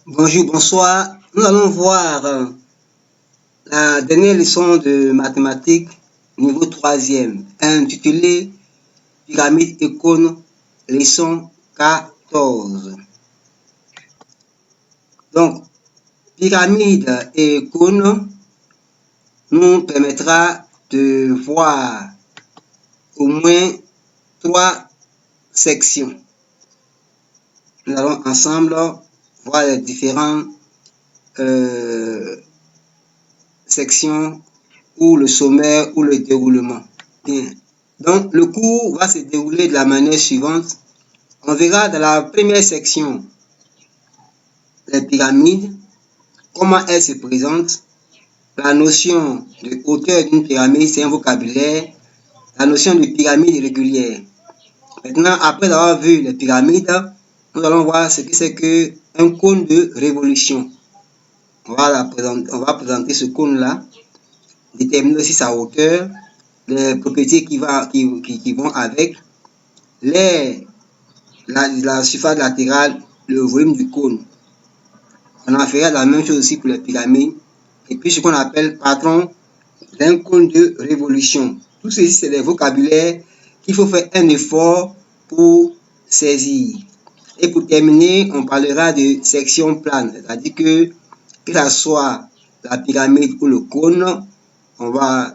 Bonjour, bonsoir. Nous allons voir la dernière leçon de mathématiques niveau 3e, intitulée Pyramide et cône, leçon 14. Donc, pyramide et cône nous permettra de voir au moins 3 sections. Nous allons ensemble voir les différentes sections ou le sommaire ou le déroulement. Bien. Donc, le cours va se dérouler de la manière suivante. On verra dans la première section les pyramides, comment elles se présentent, la notion de hauteur d'une pyramide, c'est un vocabulaire, la notion de pyramide régulière. Maintenant, après avoir vu les pyramides, nous allons voir ce que c'est qu'un cône de révolution. On va présenter ce cône-là, déterminer aussi sa hauteur, les propriétés qui vont avec, la surface latérale, le volume du cône. On en fera la même chose aussi pour les pyramides. Et puis ce qu'on appelle patron d'un cône de révolution. Tout ceci, c'est des vocabulaires qu'il faut faire un effort pour saisir. Et pour terminer, on parlera de section plane. C'est-à-dire que ce soit la pyramide ou le cône, on va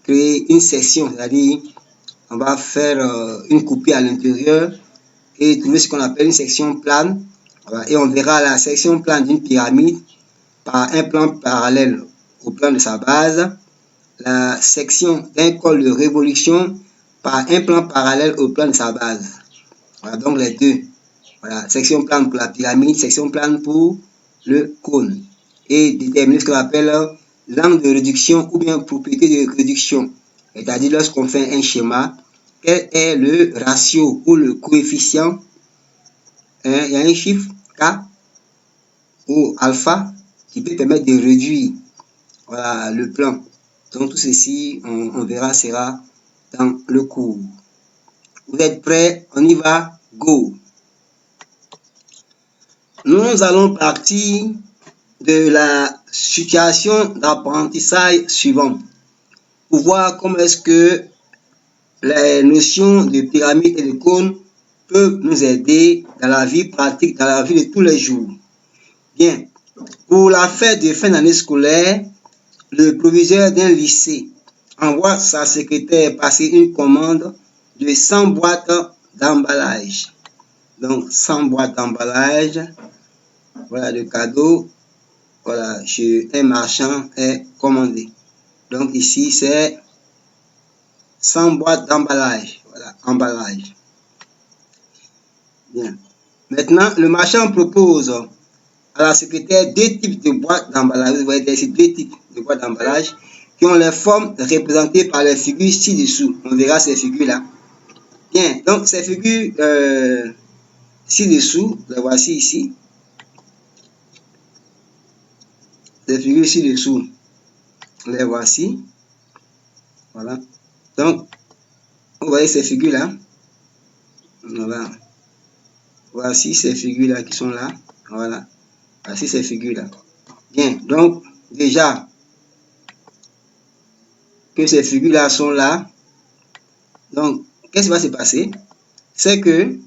créer une section. C'est-à-dire on va faire une coupure à l'intérieur et trouver ce qu'on appelle une section plane. Voilà. Et on verra la section plane d'une pyramide par un plan parallèle au plan de sa base, la section d'un cône de révolution par un plan parallèle au plan de sa base. Voilà, donc les deux. Voilà, section plane pour la pyramide, section plane pour le cône. Et déterminer ce qu'on appelle l'angle de réduction ou bien propriété de réduction. C'est-à-dire lorsqu'on fait un schéma, quel est le ratio ou le coefficient. Il y a un chiffre K ou alpha qui peut permettre de réduire voilà, le plan. Donc tout ceci, on verra, sera dans le cours. Vous êtes prêts? On y va? Go! Nous allons partir de la situation d'apprentissage suivante pour voir comment est-ce que les notions de pyramide et de cône peuvent nous aider dans la vie pratique, dans la vie de tous les jours. Bien, pour la fête de fin d'année scolaire, le proviseur d'un lycée envoie sa secrétaire passer une commande de 100 boîtes d'emballage. Donc, 100 boîtes d'emballage, voilà, de cadeaux, voilà, chez un marchand est commandé. Donc, ici, c'est 100 boîtes d'emballage. Voilà, emballage. Bien. Maintenant, le marchand propose à la secrétaire deux types de boîtes d'emballage. Vous voyez ici deux types de boîtes d'emballage qui ont les formes représentées par les figures ci-dessous. On verra ces figures-là. Bien, donc ces figures ci-dessous, les voici ici. Ces figures ci-dessous, les voici. Voilà. Donc, vous voyez ces figures-là. Voilà. Voici ces figures-là qui sont là. Voilà. Voici ces figures-là. Bien, donc déjà que ces figures-là sont là, donc qu'est-ce qui va se passer? C'est que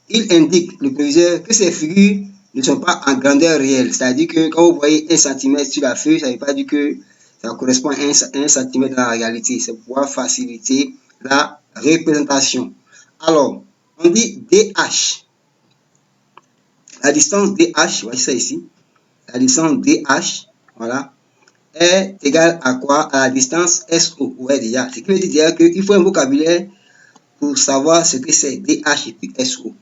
il indique, le proviseur, que ces figures ne sont pas en grandeur réelle. C'est-à-dire que quand vous voyez 1 cm sur la feuille, ça ne veut pas dire que ça correspond à 1 cm dans la réalité. C'est pour pouvoir faciliter la représentation. Alors, on dit DH. La distance DH, voici ça ici. La distance DH, voilà, est égale à quoi? À la distance SO. Ouais, déjà. Ce qui veut dire qu'il faut un vocabulaire pour savoir ce que c'est DH et puis SO.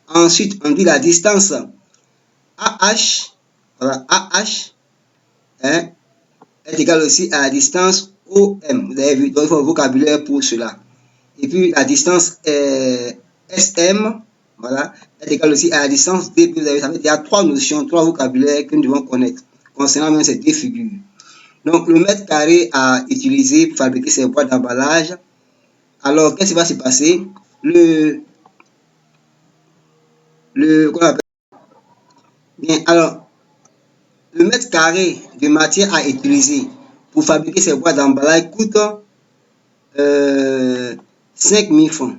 Ensuite, on dit la distance AH, voilà, AH hein, est égale aussi à la distance OM. Vous avez vu, donc il faut un vocabulaire pour cela. Et puis la distance SM, voilà, est égale aussi à la distance DB. Vous avez, ça veut dire qu'il y a trois notions, trois vocabulaires que nous devons connaître concernant même ces deux figures. Donc le mètre carré à utiliser pour fabriquer ces boîtes d'emballage. Alors, qu'est-ce qui va se passer? Bien, alors, le mètre carré de matière à utiliser pour fabriquer ces boîtes d'emballage coûte 5 000 francs.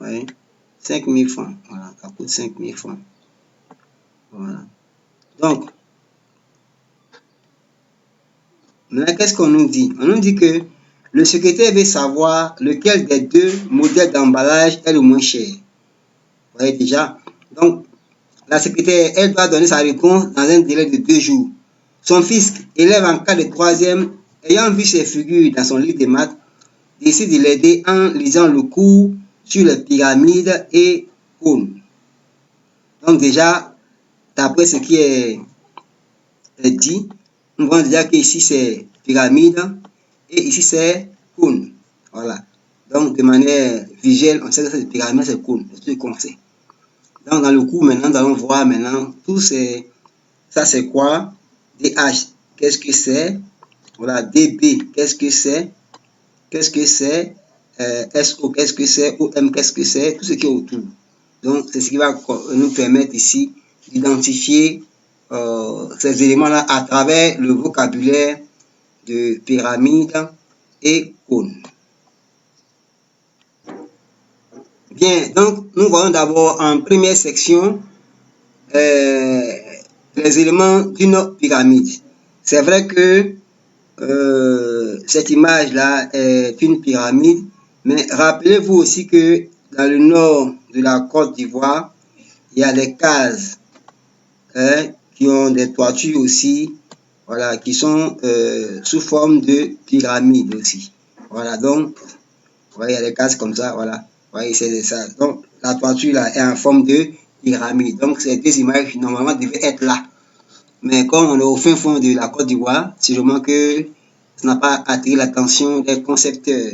Ouais, 5 000 francs. Voilà, ça coûte 5 000 francs. Voilà. Donc, maintenant, qu'est-ce qu'on nous dit? On nous dit que le secrétaire veut savoir lequel des deux modèles d'emballage est le moins cher. Vous voyez déjà? Donc, la secrétaire, elle doit donner sa réponse dans un délai de 2 jours. Son fils, élève en cas de troisième, ayant vu ces figures dans son livre de maths, décide de l'aider en lisant le cours sur les pyramides et cônes. Donc déjà, d'après ce qui est dit, nous voyons déjà qu'ici c'est pyramide et ici c'est cône. Voilà. Donc de manière visuelle, on sait que c'est pyramide, c'est cône. C'est ce qu'on sait. Donc dans le cours maintenant, nous allons voir maintenant tout c'est ça c'est quoi? DH, qu'est-ce que c'est? Voilà, DB, qu'est-ce que c'est? Qu'est-ce que c'est? SO, qu'est-ce que c'est? OM, qu'est-ce que c'est? Tout ce qui est autour. Donc, c'est ce qui va nous permettre ici d'identifier ces éléments-là à travers le vocabulaire de pyramide et cône. Bien, donc, nous voyons d'abord en première section les éléments d'une pyramide. C'est vrai que cette image-là est une pyramide, mais rappelez-vous aussi que dans le nord de la Côte d'Ivoire, il y a des cases qui ont des toitures aussi, voilà, qui sont sous forme de pyramide aussi. Voilà, donc, vous voyez, il y a des cases comme ça, voilà. Vous voyez, c'est ça. Donc, la toiture là est en forme de pyramide. Donc, ces deux images, normalement, devaient être là. Mais comme on est au fin fond de la Côte d'Ivoire, sûrement que ça n'a pas attiré l'attention des concepteurs.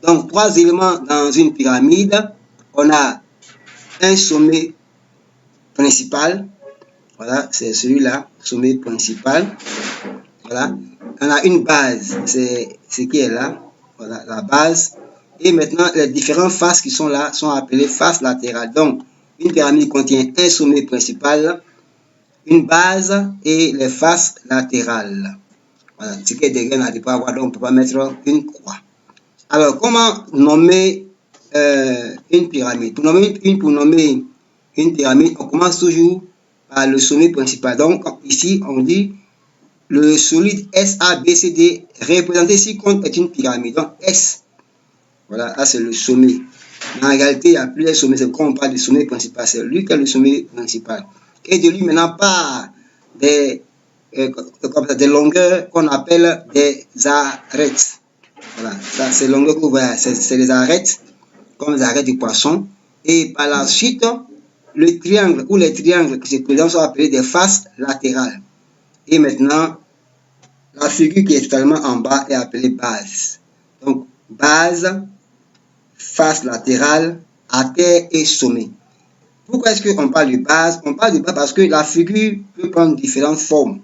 Donc, trois éléments dans une pyramide. On a un sommet principal. Voilà, c'est celui-là, sommet principal. Voilà. On a une base, c'est ce qui est là. Voilà, la base. Et maintenant, les différentes faces qui sont là sont appelées faces latérales. Donc, une pyramide contient un sommet principal, une base et les faces latérales. Voilà, ce qui est derrière, on n'arrive pas à voir, donc on ne peut pas mettre une croix. Alors, comment nommer une pyramide? Pour nommer une pyramide, on commence toujours par le sommet principal. Donc, ici, on dit le solide SABCD représenté ici comme est une pyramide. Donc, S, voilà, là c'est le sommet. Mais en réalité, il y a plusieurs sommets. C'est quand on parle du sommet principal, c'est lui qui est le sommet principal. Et de lui, maintenant, part des longueurs qu'on appelle des arêtes. Voilà, ça c'est longueur que vous voyez, c'est les arêtes, comme les arêtes du poisson. Et par la suite, le triangle ou les triangles qui se présentent sont appelés des faces latérales. Et maintenant, la figure qui est totalement en bas est appelée base. Donc, base, face latérale, artère et sommet. Pourquoi est-ce qu'on parle de base? On parle de base parce que la figure peut prendre différentes formes.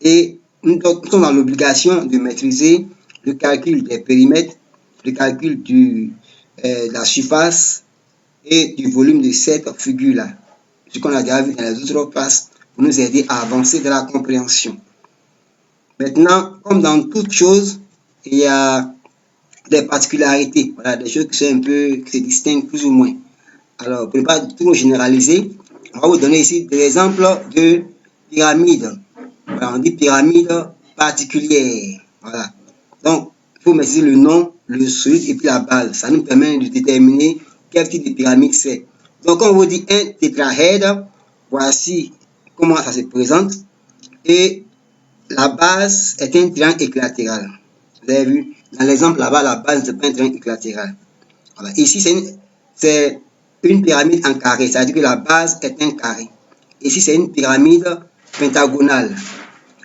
Et nous sommes dans l'obligation de maîtriser le calcul des périmètres, le calcul de la surface et du volume de cette figure-là. Ce qu'on a déjà vu dans les autres classes pour nous aider à avancer dans la compréhension. Maintenant, comme dans toute chose, il y a des particularités, voilà, des choses qui sont un peu, qui se distinguent plus ou moins. Alors, pour ne pas trop généraliser, on va vous donner ici des exemples de pyramides. Voilà, on dit pyramide particulière. Voilà. Donc, il faut maîtriser le nom, le solide et puis la base. Ça nous permet de déterminer quel type de pyramide c'est. Donc, quand on vous dit un tétrahèdre, voici comment ça se présente. Et la base est un triangle équilatéral. Vous avez vu, dans l'exemple là-bas, la base n'est pas un triangle équilatéral. Voilà. Ici, c'est une pyramide en carré, c'est-à-dire que la base est un carré. Ici, c'est une pyramide pentagonale.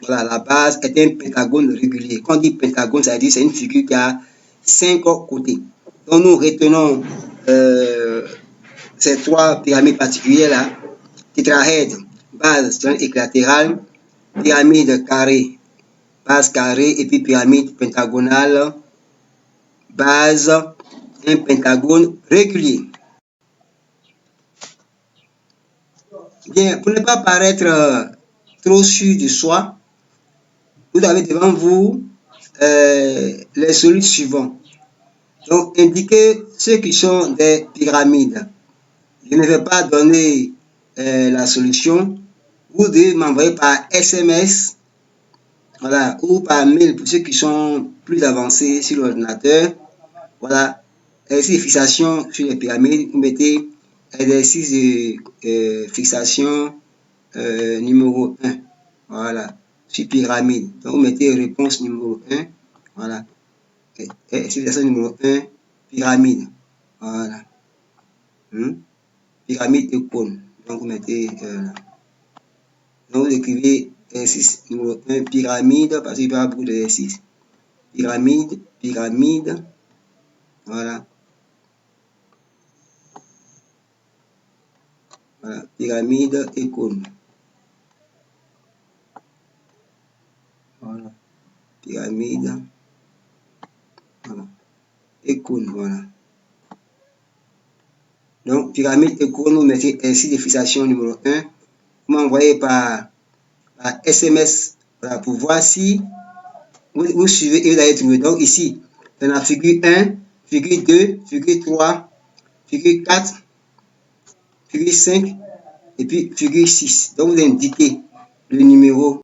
Voilà, la base est un pentagone régulier. Quand on dit pentagone, ça veut dire que c'est une figure qui a 5 côtés. Donc, nous retenons ces trois pyramides particulières-là. Tétrahèdre, base équilatérale, pyramide carrée, base carrée, et puis pyramide pentagonale, base, un pentagone régulier. Bien, pour ne pas paraître trop sûr de soi, vous avez devant vous les solides suivants. Donc, indiquez ceux qui sont des pyramides. Je ne vais pas donner la solution. Vous devez m'envoyer par SMS, voilà, ou par mail pour ceux qui sont plus avancés sur l'ordinateur. Voilà, exercice de fixation sur les pyramides. Vous mettez exercice de fixation numéro 1. Voilà, sur pyramide. Donc, vous mettez réponse numéro 1. Voilà, exercice de fixation numéro 1, pyramide. Voilà. Pyramide et cône. Donc, vous mettez donc, vous écrivez exercice numéro 1, pyramide, parce qu'il y a beaucoup d'exercices. Pyramide, pyramide. Voilà. Voilà. Pyramide et cône. Voilà. Pyramide. Voilà. Et cône. Voilà. Donc, pyramide et cône, vous mettez exercice de fixation numéro 1. Vous m'envoyez par SMS, voilà, pour voir si vous suivez et vous allez trouver. Donc, ici, dans la figure 1, figure 2, figure 3, figure 4, figure 5 et puis figure 6. Donc, vous indiquez le numéro